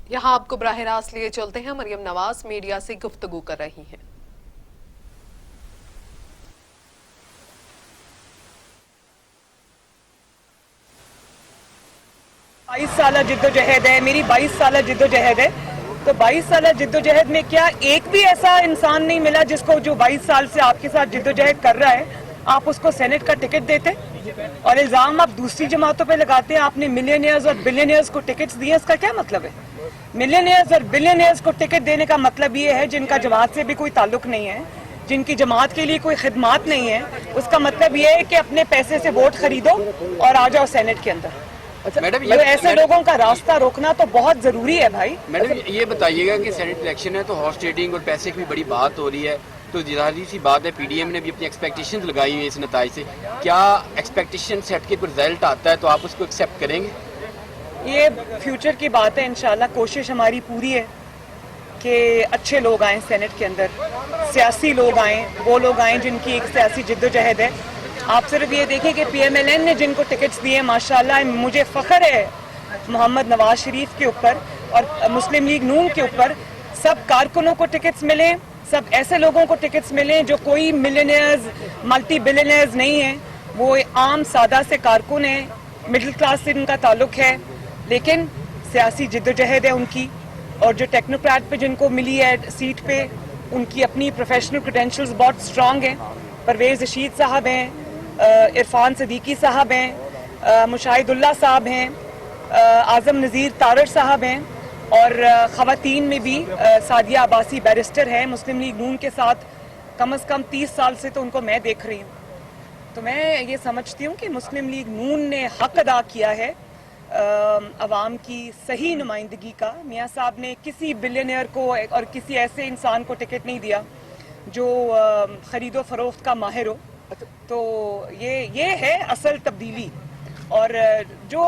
یہاں آپ کو براہ راست لیے چلتے ہیں، مریم نواز میڈیا سے گفتگو کر رہی ہیں۔ 22 سالہ جدوجہد ہے، میری 22 سالہ جدوجہد ہے، تو 22 سالہ جدوجہد میں کیا ایک بھی ایسا انسان نہیں ملا جس کو جو 22 سال سے آپ کے ساتھ جدوجہد کر رہا ہے آپ اس کو سینٹ کا ٹکٹ دیتے؟ اور الزام آپ دوسری جماعتوں پہ لگاتے ہیں آپ نے ملینئرز اور بلینئرز کو ٹکٹس دیے، اس کا کیا مطلب ہے؟ ملینئرز اور بلینئرز کو ٹکٹ دینے کا مطلب یہ ہے جن کا جماعت سے بھی کوئی تعلق نہیں ہے، جن کی جماعت کے لیے کوئی خدمات نہیں ہے، اس کا مطلب یہ ہے کہ اپنے پیسے سے ووٹ خریدو اور آ جاؤ سینٹ کے اندر۔ یہ ایسے لوگوں کا راستہ روکنا تو بہت ضروری ہے بھائی۔ میڈم یہ بتائیے گا کہ سینٹ الیکشن ہے تو ہارس ٹریڈنگ اور پیسے کی بھی بڑی بات ہو رہی ہے، تو ظاہری سی بات ہے پی ڈی ایم نے بھی اپنی ایکسپیکٹیشنز لگائی ہوئی اس نتائج سے، کیا ایکسپیکٹیشن سیٹ کے کوئی رزلٹ آتا ہے تو آپ اس کو ایکسیپٹ کریں گے؟ یہ فیوچر کی بات ہے، انشاءاللہ کوشش ہماری پوری ہے کہ اچھے لوگ آئیں سینٹ کے اندر، سیاسی لوگ آئیں، وہ لوگ آئیں جن کی ایک سیاسی جدوجہد ہے۔ آپ صرف یہ دیکھیں کہ پی ایم ایل این نے جن کو ٹکٹس دیے، ماشاءاللہ مجھے فخر ہے محمد نواز شریف کے اوپر اور مسلم لیگ نون کے اوپر، سب کارکنوں کو ٹکٹس ملیں، سب ایسے لوگوں کو ٹکٹس ملیں جو کوئی ملینئرز ملٹی بلینئرز نہیں ہیں، وہ عام سادہ سے کارکن ہیں، مڈل کلاس سے ان کا تعلق ہے، لیکن سیاسی جدوجہد ہے ان کی، اور جو ٹیکنوکریٹ پہ جن کو ملی ہے سیٹ پہ ان کی اپنی پروفیشنل کریڈینشلز بہت سٹرونگ ہیں۔ پرویز رشید صاحب ہیں، عرفان صدیقی صاحب ہیں، مشاہد اللہ صاحب ہیں، اعظم نذیر تارڑ صاحب ہیں، اور خواتین میں بھی سعدیہ عباسی بیرسٹر ہیں مسلم لیگ نون کے ساتھ، کم از کم 30 سال سے تو ان کو میں دیکھ رہی ہوں۔ تو میں یہ سمجھتی ہوں کہ مسلم لیگ نون نے حق ادا کیا ہے عوام کی صحیح نمائندگی کا۔ میاں صاحب نے کسی بلینئر کو اور کسی ایسے انسان کو ٹکٹ نہیں دیا جو خرید و فروخت کا ماہر ہو، تو یہ ہے اصل تبدیلی، اور جو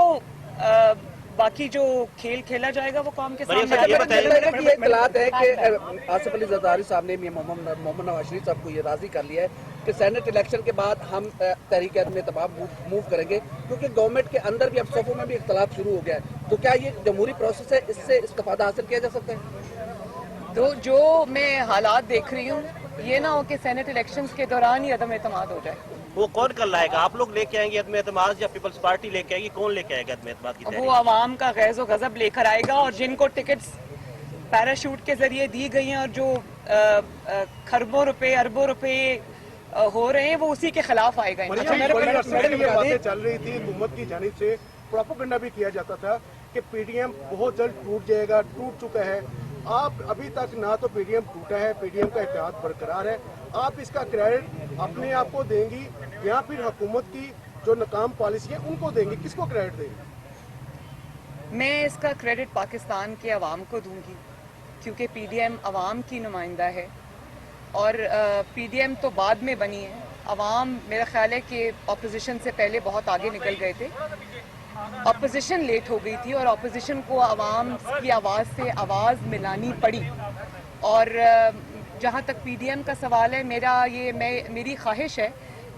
باقی جو کھیل کھیلا جائے گا وہ قوم کے سامنے یہ اطلاعات ہے کہ آصف علی زرداری صاحب نے محمد نواز شریف صاحب کو یہ راضی کر لیا ہے کہ سینٹ الیکشن کے بعد ہم تحریک عدم اعتماد موو کریں گے، کیونکہ گورنمنٹ کے اندر بھی اب صفوں میں بھی اختلاف شروع ہو گیا ہے، تو کیا یہ جمہوری پروسیس ہے، اس سے استفادہ حاصل کیا جا سکتا ہے؟ جو میں حالات دیکھ رہی ہوں یہ نہ ہو کہ سینٹ الیکشنز کے دوران ہی عدم اعتماد ہو جائے۔ وہ کون کر لائے گا؟ آپ لوگ لے کے آئیں گے عدم اعتماد یا پیپلز پارٹی لے کے آئے گی؟ کون لے کے آئے گا عدم اعتماد کی تحریک؟ وہ عوام کا غیظ و غضب لے کر آئے گا، اور جن کو ٹکٹس پیراشوٹ کے ذریعے دی گئی ہیں اور جو کھربوں روپے اربوں روپے ہو رہے ہیں وہ اسی کے خلاف آئے گا۔ یہ باتیں چل رہی تھی حکومت کی جانب سے، پروپیگنڈا بھی کیا جاتا تھا کہ پی ڈی ایم بہت جلد ٹوٹ جائے گا، ٹوٹ چکا ہے۔ آپ ابھی تک نہ تو پی ڈی ایم ٹوٹا ہے، پی ڈی ایم کا اتحاد برقرار ہے، آپ اس کا کریڈٹ اپنے آپ کو دیں گی یا پھر حکومت کی جو ناکام پالیسی ہے ان کو دیں گی؟ کس کو کریڈٹ دیں گی؟ میں اس کا کریڈٹ پاکستان کے عوام کو دوں گی، کیونکہ پی ڈی ایم عوام کی نمائندہ ہے، اور پی ڈی ایم تو بعد میں بنی ہے۔ عوام میرا خیال ہے کہ اپوزیشن سے پہلے بہت آگے نکل گئے تھے، اپوزیشن لیٹ ہو گئی تھی اور اپوزیشن کو عوام کی آواز سے آواز ملانی پڑی، اور جہاں تک پی ڈی ایم کا سوال ہے، میری خواہش ہے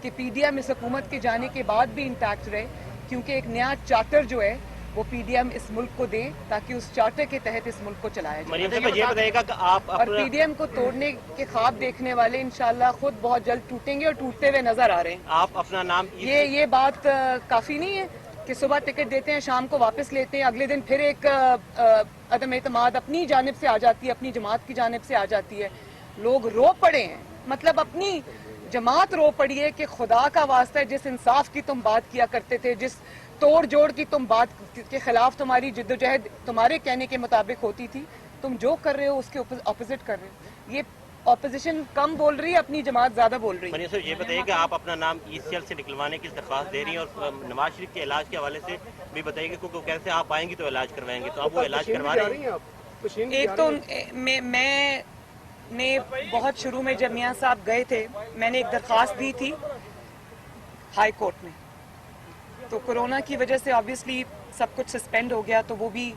کہ پی ڈی ایم اس حکومت کے جانے کے بعد بھی انٹیکٹ رہے، کیونکہ ایک نیا چارٹر جو ہے وہ پی ڈی ایم اس ملک کو دے تاکہ اس چارٹر کے تحت اس ملک کو چلایا جائے۔ یہ بتائیے گا کہ آپ اور پی ڈی ایم کو توڑنے کے خواب دیکھنے والے انشاءاللہ خود بہت جلد ٹوٹیں گے اور ٹوٹتے ہوئے نظر آ رہے ہیں۔ آپ اپنا نام یہ بات کافی نہیں ہے کہ صبح ٹکٹ دیتے ہیں شام کو واپس لیتے ہیں، اگلے دن پھر ایک عدم اعتماد اپنی جانب سے آ جاتی ہے، اپنی جماعت کی جانب سے آ جاتی ہے۔ لوگ رو پڑے ہیں، مطلب اپنی جماعت رو پڑی ہے کہ خدا کا واسطہ ہے، جس انصاف کی تم بات کیا کرتے تھے، جس توڑ جوڑ کی تم بات کے خلاف تمہاری جدوجہد تمہارے کہنے کے مطابق ہوتی تھی، تم جو کر رہے ہو اس کے اپوزٹ کر رہے ہو۔ یہ اپوزیشن کم بول رہی ہے، اپنی جماعت زیادہ بول رہی ہے۔ منیر صاحب یہ بتائیے کہ آپ اپنا نام ای سی ایل سے نکلوانے کی درخواست دے رہی ہیں، اور نواز شریف کے علاج کے حوالے سے بھی بتائیے گا، کیونکہ کیسے آپ آئیں گی تو علاج کروائیں گے، تو آپ وہ علاج کروا رہے ہیں؟ ایک تو میں نے بہت شروع میں جب میاں صاحب گئے تھے میں نے ایک درخواست دی تھی ہائی کورٹ میں، تو کورونا کی وجہ سے آبویسلی سب کچھ سسپینڈ ہو گیا، تو وہ بھی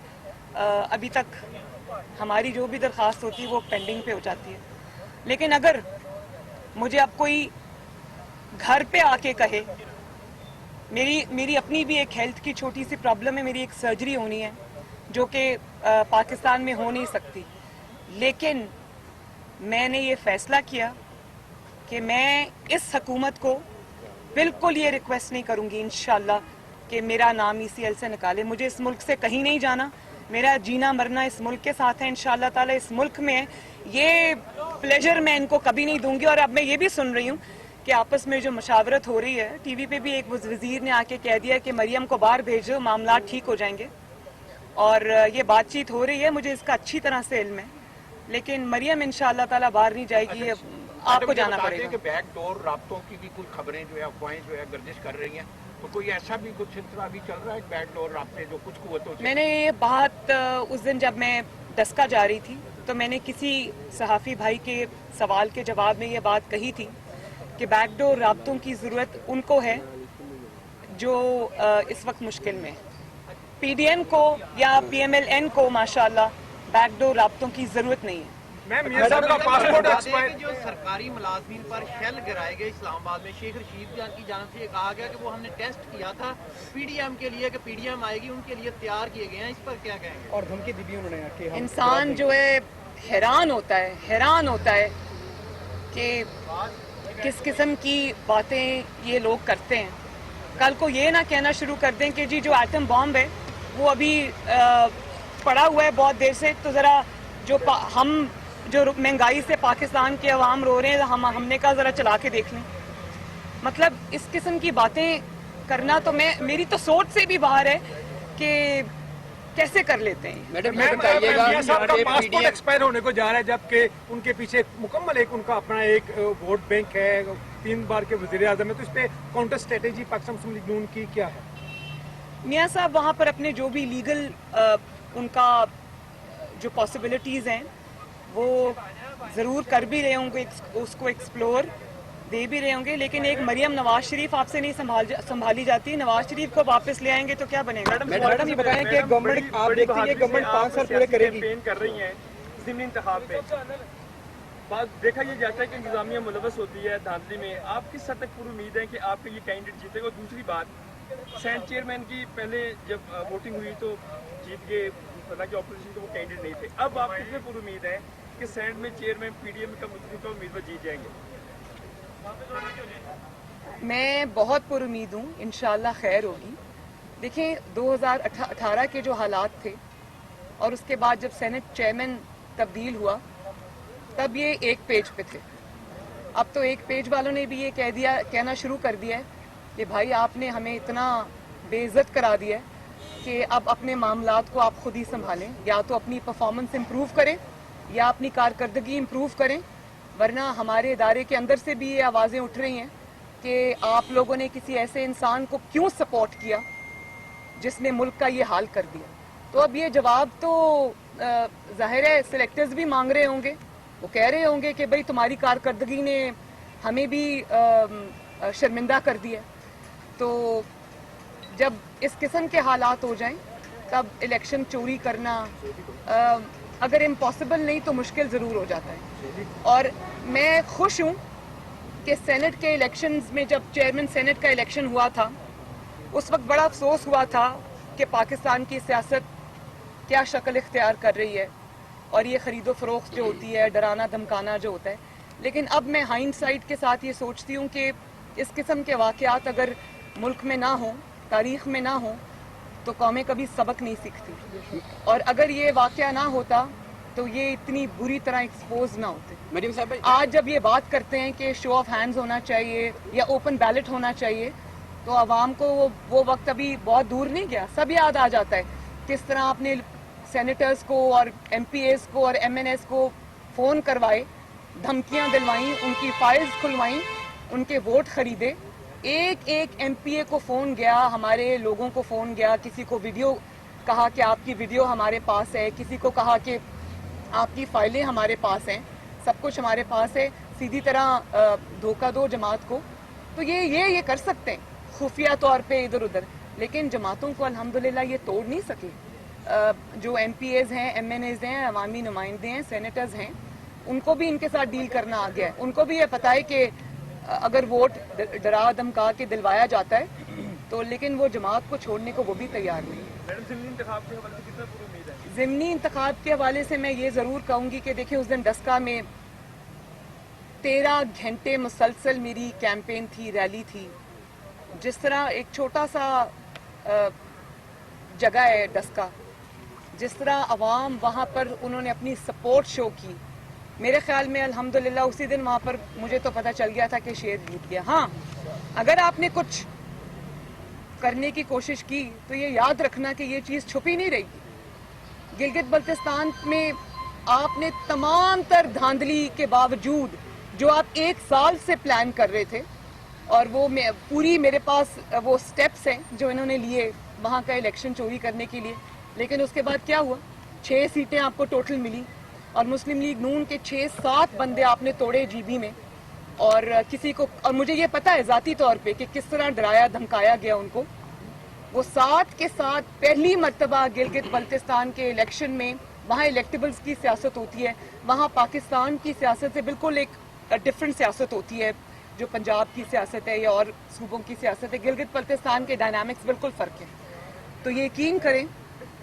ابھی تک ہماری جو بھی درخواست ہوتی ہے وہ پینڈنگ پہ ہو جاتی ہے۔ لیکن اگر مجھے اب کوئی گھر پہ آ کے کہے، میری اپنی بھی ایک ہیلتھ کی چھوٹی سی پرابلم ہے، میری ایک سرجری ہونی ہے जो कि पाकिस्तान में हो नहीं सकती। लेकिन मैंने ये फैसला किया कि मैं इस हुकूमत को बिल्कुल ये रिक्वेस्ट नहीं करूंगी इंशाल्लाह कि मेरा नाम ECL से निकाले। मुझे इस मुल्क से कहीं नहीं जाना, मेरा जीना मरना इस मुल्क के साथ है इंशाल्लाह ताला, इस मुल्क में है। ये प्लेजर मैं इनको कभी नहीं दूंगी। और अब मैं ये भी सुन रही हूँ कि आपस में जो मशावरत हो रही है, टीवी पे भी एक वजीर ने आके कह दिया कि मरियम को बाहर भेजो, मामला ठीक हो जाएंगे। और ये बातचीत हो रही है, मुझे इसका अच्छी तरह से इल्म है, लेकिन मरियम इंशाल्लाह ताला बाहर नहीं जाएगी, आपको जाना पड़ेगा। कि बैकडोर राब्तों की भी कुछ खबरें जो है, अफवाहें जो है गर्दिश कर रही हैं, तो कोई ऐसा भी कुछ सिलसिला भी चल रहा है बैकडोर राब्ते जो कुछ कुव्वतों से? मैंने ये बात उस दिन जब मैं डस्का जा रही थी तो मैंने किसी सहाफ़ी भाई के सवाल के जवाब में ये बात कही थी कि बैकडोर राब्तों की ज़रूरत उनको है जो इस वक्त मुश्किल में है। PDM को या PMLN को माशाल्लाह बैकडोर राब्तों की ज़रूरत नहीं है। मैम, ये सब का पासपोर्ट एक्सपायर। जो सरकारी मुलाजमीन पर शेल गिराए गए इस्लामाबाद में, शेख रशीद की जानिब से ये कहा गया कि वो हमने टेस्ट किया था PDM के लिए कि PDM आएगी, उनके लिए तैयार किए गए हैं, इस पर क्या कहेंगे? और धमकी दी भी उन्होंने कि हम इंसान जो है हैरान होता है कि किस किस्म की बातें ये लोग करते हैं। कल को ये ना कहना शुरू कर दें कि जी जो एटम बॉम्ब है वो अभी पड़ा हुआ है बहुत देर से, तो ज़रा हम जो महंगाई से पाकिस्तान के अवाम रो रहे हैं, हमने कहा ज़रा चला के देख लें। मतलब इस किस्म की बातें करना तो मेरी तो सोच से भी बाहर है कि कैसे कर लेते हैं। मैडम मैम, बताइएगा ये सब का कि पासपोर्ट PDM एक्सपायर होने को जा रहा है, जबकि उनके पीछे मुकम्मल एक उनका अपना एक वोट बैंक है, 3 बार के वजीर आजम है, तो इस पे काउंटर स्ट्रेटेजी पाकिस्तान मुस्लिम लीग नून की क्या है? मियाँ साहब वहाँ पर अपने जो भी लीगल उनका जो पॉसिबिलिटीज़ हैं वो ज़रूर कर भी रहे होंगे, उसको एक्सप्लोर दे भी रहे होंगे, लेकिन एक मरियम नवाज शरीफ आपसे नहीं संभाली जाती। नवाज शरीफ को वापस ले आएंगे तो क्या बनेगा? मैडम ये बताएं कि गवर्नमेंट, आप देखती है गवर्नमेंट 5 साल पूरे करेगी, कैंपेन कर रही हैं ज़िमनी इंतखाब पे। बात देखा ये जाता है कि इंतजामिया मुलवस होती है धांधली में। आप किस हद तक पूरी उम्मीद है कि आपके ये कैंडिडेट जीतेगा? और दूसरी बात, सेनेट चेयरमैन की पहले जब वोटिंग हुई तो जीत गए, हालांकि ऑपोजिशन के वो कैंडिडेट नहीं थे। अब आप कितने पूरी उम्मीद है कि सेनेट में चेयरमैन PDM का मुस्लिम उम्मीदवार जीत जाएंगे? मैं बहुत पुरुमीद हूँ, इंशाल्लाह खैर होगी। देखिए 2018 के जो हालात थे और उसके बाद जब सेनेट चेयरमैन तब्दील हुआ तब ये एक पेज पे थे। अब तो एक पेज वालों ने भी ये कहना शुरू कर दिया है कि भाई आपने हमें इतना बेइज्जत करा दिया है कि अब अपने मामलात को आप खुद ही संभालें, या तो अपनी परफॉर्मेंस इम्प्रूव करें या अपनी कारकर्दगी इम्प्रूव करें, वरना हमारे इदारे के अंदर से भी ये आवाज़ें उठ रही हैं कि आप लोगों ने किसी ऐसे इंसान को क्यों सपोर्ट किया जिसने मुल्क का ये हाल कर दिया। तो अब ये जवाब तो जाहिर है सिलेक्टर्स भी मांग रहे होंगे, वो कह रहे होंगे कि भाई तुम्हारी कारकर्दगी ने हमें भी शर्मिंदा कर दिया। तो जब इस किस्म के हालात हो जाएं तब इलेक्शन चोरी करना अगर इम्पॉसिबल नहीं तो मुश्किल ज़रूर हो जाता है। और मैं खुश हूँ कि सेनेट के इलेक्शंस में जब चेयरमैन सेनेट का इलेक्शन हुआ था उस वक्त बड़ा अफसोस हुआ था कि पाकिस्तान की सियासत क्या शक्ल इख्तियार कर रही है और ये ख़रीदो फरोख्त जो होती है, डराना धमकाना जो होता है। लेकिन अब मैं हाइंडसाइट के साथ ये सोचती हूँ कि इस किस्म के वाक़यात अगर मुल्क में ना हो, तारीख़ में ना हो, तो कौमें कभी सबक नहीं सीखती। और अगर ये वाक़या ना होता तो ये इतनी बुरी तरह एक्सपोज ना होते। मरियम साहब, आज जब ये बात करते हैं कि शो ऑफ हैंड्स होना चाहिए या ओपन बैलेट होना चाहिए, तो आवाम को वो वक्त अभी बहुत दूर नहीं गया, सब याद आ जाता है किस तरह आपने सेनेटर्स को और MPAs को और MNS को फ़ोन करवाए, धमकियां दिलवाई, उनकी फाइल्स खुलवाई, उनके वोट खरीदे। एक MPA को फ़ोन गया, हमारे लोगों को फ़ोन गया, किसी को वीडियो कहा कि आपकी वीडियो हमारे पास है, किसी को कहा कि आपकी फाइलें हमारे पास हैं, सब कुछ हमारे पास है। सीधी तरह धोखा दो जमात को, तो ये कर सकते हैं खुफिया तौर पे इधर उधर, लेकिन जमातों को अल्हम्दुलिल्लाह ये तोड़ नहीं सके। जो MPAs हैं, MNAs हैं, अवामी नुमाइंदे हैं, सेनेटर्स हैं, उनको भी इनके साथ डील करना आ गया है। उनको भी ये पता है कि अगर वोट डरा धमका के दिलवाया जाता है तो लेकिन वो जमात को छोड़ने को वो भी तैयार नहीं है। मैडम ज़िमनी इंतखाब के हवाले से कितना पूरी उम्मीद है? ज़िमनी इंतखाब के हवाले से मैं ये ज़रूर कहूँगी कि देखिए उस दिन डस्का में 13 घंटे मुसलसल मेरी कैंपेन थी, रैली थी। जिस तरह एक छोटा सा जगह है डस्का, जिस तरह अवाम वहाँ पर उन्होंने अपनी सपोर्ट शो की, मेरे ख्याल में अल्हम्दुलिल्लाह उसी दिन वहाँ पर मुझे तो पता चल गया था कि शेर जीत गया। हाँ, अगर आपने कुछ करने की कोशिश की तो ये याद रखना कि ये चीज़ छुपी नहीं रहेगी। गिलगित बल्तिस्तान में आपने तमाम तर धांधली के बावजूद जो आप 1 साल से प्लान कर रहे थे, और वो पूरी मेरे पास वो स्टेप्स हैं जो इन्होंने लिए वहाँ का इलेक्शन चोरी करने के लिए, लेकिन उसके बाद क्या हुआ? 6 सीटें आपको टोटल मिली और मुस्लिम लीग नून के 6-7 बंदे आपने तोड़े जीबी में, और किसी को, और मुझे ये पता है ज़ाती तौर पे कि किस तरह डराया धमकाया गया उनको। वो 7 के साथ पहली मर्तबा गिलगित बल्तिस्तान के इलेक्शन में, वहाँ इलेक्टेबल्स की सियासत होती है, वहाँ पाकिस्तान की सियासत से बिल्कुल एक डिफरेंट सियासत होती है जो पंजाब की सियासत है या और सूबों की सियासत है। गिलगित बल्तिस्तान के डायनामिक्स बिल्कुल फ़र्क है। तो ये यकीन करें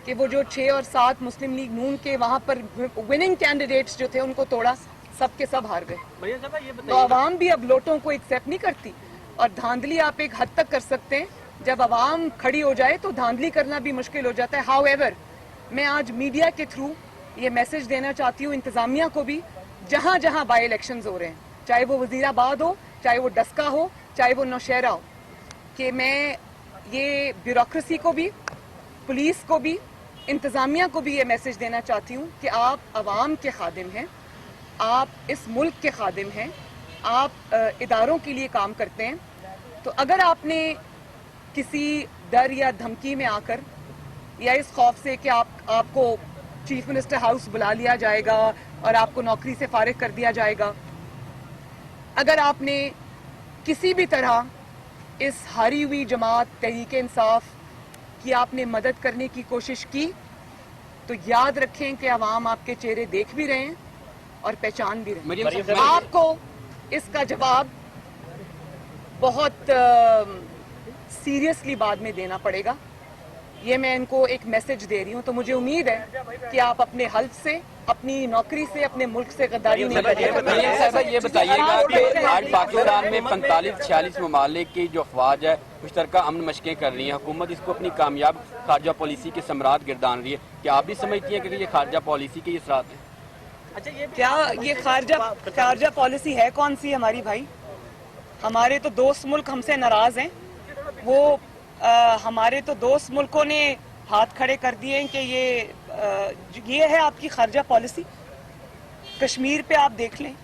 कि वो जो 6 और 7 मुस्लिम लीग नून के वहाँ पर विनिंग कैंडिडेट्स जो थे उनको तोड़ा, सब के सब हार गए। तो आवाम भी अब लोटों को एक्सेप्ट नहीं करती, और धांधली आप एक हद तक कर सकते हैं, जब आवाम खड़ी हो जाए तो धांधली करना भी मुश्किल हो जाता है। हाउएवर, मैं आज मीडिया के थ्रू ये मैसेज देना चाहती हूँ इंतज़ामिया को भी, जहाँ जहाँ बाई इलेक्शंस हो रहे हैं, चाहे वो वज़ीराबाद हो, चाहे वो डस्का हो, चाहे वो नौशहरा हो, कि मैं ये ब्यूरोक्रेसी को भी, पुलिस को भी, इंतज़ामिया को भी ये मैसेज देना चाहती हूँ कि आप आवाम के खादिम हैं, आप इस मुल्क के खादिम हैं, आप इदारों के लिए काम करते हैं। तो अगर आपने किसी डर या धमकी में आकर, या इस खौफ से कि आपको चीफ मिनिस्टर हाउस बुला लिया जाएगा और आपको नौकरी से फारिग कर दिया जाएगा, अगर आपने किसी भी तरह इस हारी हुई जमात तहरीक इंसाफ की आपने मदद करने की कोशिश की, तो याद रखें कि अवाम आपके चेहरे देख भी रहे हैं और पहचान भी रहे हैं। आपको इसका जवाब बहुत सीरियसली बाद में देना पड़ेगा। ये मैं इनको एक मैसेज दे रही हूँ। तो मुझे उम्मीद है कि आप अपने हल्फ से, अपनी नौकरी से, अपने मुल्क से गद्दारी नहीं करेंगे। ये बताइएगा कि आज पाकिस्तान में 45-46 ममालिक की जो अफवाज है मुश्तरका अमन मशकें कर रही हैं, हुकूमत इसको अपनी कामयाब खारजा पॉलिसी के सम्राट गिरदान रही है, क्या आप भी समझती हैं कि ये खारजा पॉलिसी के असरात हैं? अच्छा, क्या ये खारजा पॉलिसी है कौन सी हमारी भाई? हमारे तो दोस्त मुल्क हमसे नाराज हैं। वो हमारे तो दोस्त मुल्कों ने हाथ खड़े कर दिए हैं कि ये है आपकी खारजा पॉलिसी। कश्मीर पे आप देख लें,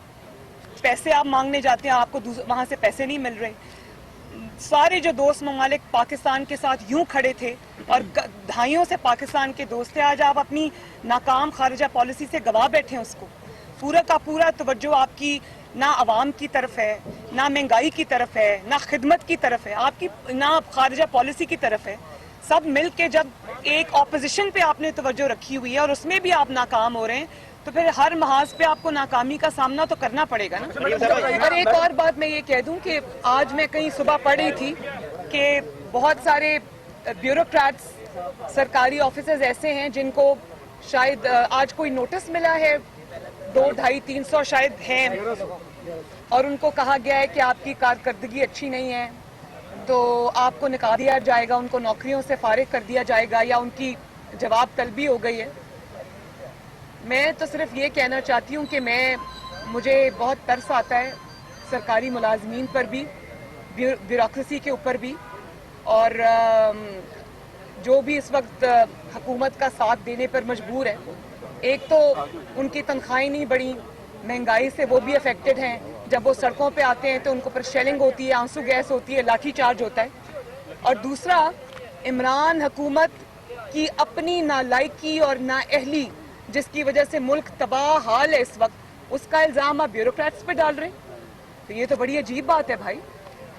पैसे आप मांगने जाते हैं, आपको वहाँ से पैसे नहीं मिल रहे। सारे जो दोस्त ममालिक पाकिस्तान के साथ यूं खड़े थे और दहाइयों से पाकिस्तान के दोस्त थे, आज आप अपनी नाकाम खारजा पॉलिसी से गवा बैठे हैं उसको। पूरा का पूरा तवज्जो आपकी ना आवाम की तरफ है, ना महंगाई की तरफ है, ना खिदमत की तरफ है, आपकी ना खारजा पॉलिसी की तरफ है। सब मिल के जब एक ऑपोजिशन पे आपने तवज्जो रखी हुई है और उसमें भी आप नाकाम हो रहे हैं, तो फिर हर महाज पे आपको नाकामी का सामना तो करना पड़ेगा ना। और एक और बात मैं ये कह दूं कि आज मैं कहीं सुबह पढ़ रही थी कि बहुत सारे ब्यूरोक्रेट्स, सरकारी ऑफिसर्स ऐसे हैं जिनको शायद आज कोई नोटिस मिला है, 200-250-300 शायद हैं, और उनको कहा गया है कि आपकी कारकर्दगी अच्छी नहीं है तो आपको निकाल दिया जाएगा, उनको नौकरियों से फारिग कर दिया जाएगा, या उनकी जवाब तलबी हो गई है। मैं तो सिर्फ ये कहना चाहती हूँ कि मुझे बहुत तरस आता है सरकारी मुलाजमीन पर भी, ब्यूरोक्रेसी के ऊपर भी, और जो भी इस वक्त हुकूमत का साथ देने पर मजबूर है। एक तो उनकी तनख्वाहें नहीं बढ़ी, महंगाई से वो भी अफेक्टेड हैं। जब वो सड़कों पे आते हैं तो उनको पर शेलिंग होती है, आंसू गैस होती है, लाठी चार्ज होता है। और दूसरा, इमरान हुकूमत की अपनी नालायकी और नाअहली, जिसकी वजह से मुल्क तबाह हाल है इस वक्त, उसका इल्ज़ाम आप ब्यूरोक्रेट्स पे डाल रहे हैं। तो ये तो बड़ी अजीब बात है भाई।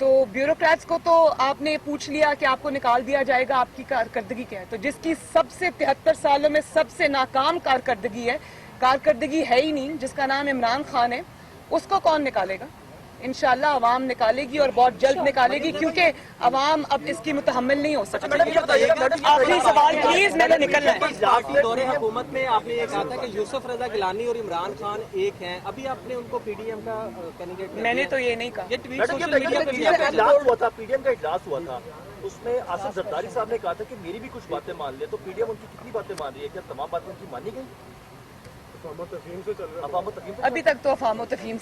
तो ब्यूरोक्रेट्स को तो आपने पूछ लिया कि आपको निकाल दिया जाएगा, आपकी कारकर्दगी क्या है? तो जिसकी सबसे 73 सालों में सबसे नाकाम कारकर्दगी है ही नहीं, जिसका नाम इमरान खान है, उसको कौन निकालेगा? इंशाल्लाह अवाम निकालेगी और बहुत जल्द निकालेगी, क्योंकि अवाम अब इसकी मुतहम्मिल नहीं हो सकती। आखिरी सवाल प्लीज, मैंने निकलना है। आपके दौरे हुकूमत में आपने ये कहा था कि यूसुफ रजा गिलानी और इमरान खान एक हैं, अभी आपने उनको पीडीएम का कैंडिडेट मैंने तो ये नहीं कहा। ये ट्वीट सोशल मीडिया पे भी आता है। इजलास हुआ था, पीडीएम का इजलास हुआ था, उसमें आसिफ जरदारी साहब ने कहा था कि मेरी भी कुछ बातें मान ले, तो पीडीएम उनकी कितनी बातें मान रही है? क्या तमाम बातें उनकी मानी गई? अफवाह तफहीम से चल रहा है। अफवाह तफहीम अभी तक तो अफवाह तफहीम